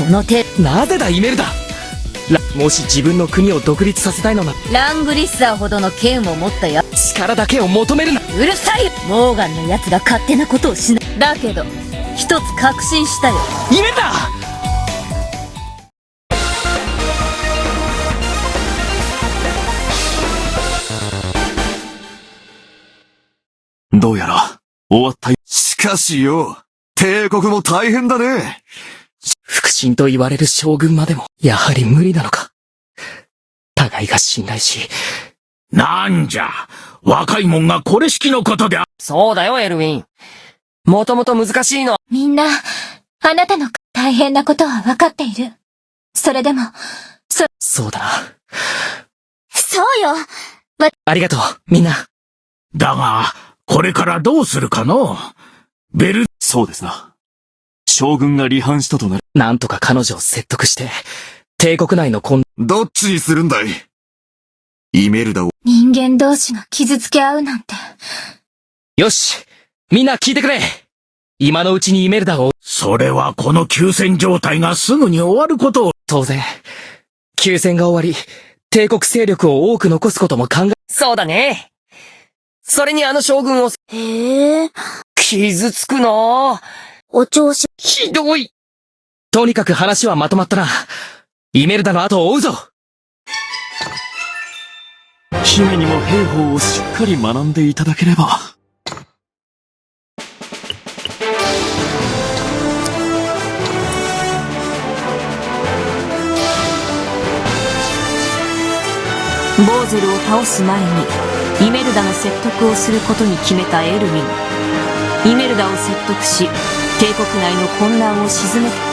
の手。なぜだイメルダ。もし自分の国を独立させたいのなラングリッサーほどの剣を持ったや。力だけを求めるな。うるさいよ。モーガンのやつが勝手なことをしない。だけど一つ確信したよ。イメルダ。どうやら終わったよ。しかしよ、帝国も大変だね。腹心と言われる将軍までもやはり無理なのか。互いが信頼し。なんじゃ、若いもんがこれしきのことで。そうだよエルウィン。もともと難しいの。みんな、あなたの大変なことは分かっている。それでも、そうだな。そうよ。ありがとう、みんな。だが、これからどうするかの？そうですな。将軍が離反したとなる。なんとか彼女を説得して、帝国内のどっちにするんだい？イメルダを。人間同士が傷つけ合うなんて。よし、みんな聞いてくれ。今のうちにイメルダを。それはこの休戦状態がすぐに終わることを。当然、休戦が終わり、帝国勢力を多く残すことも考え。そうだね。それにあの将軍を。へえ。傷つくな。お調子。ひどい。とにかく話はまとまったな。イメルダの後を追うぞ。姫にも兵法をしっかり学んでいただければ。ボーゼルを倒す前にイメルダの説得をすることに決めたエルウィン。イメルダを説得し、帝国内の混乱を鎮めた。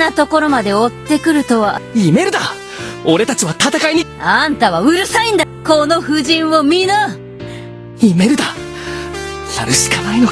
なところまで追ってくるとは。イメルダ、俺たちは戦いに。あんたはうるさいんだ。この婦人を見な。イメルダ、やるしかないの。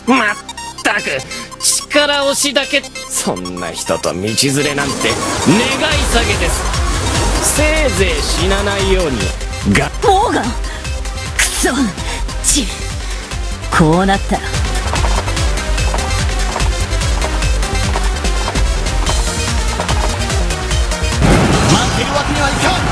まったく、力押しだけ。そんな人と道連れなんて願い下げです。せいぜい死なないように。モーガン、クソこうなったら待ってるわけにはいかん。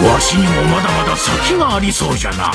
わしにもまだまだ先がありそうじゃな。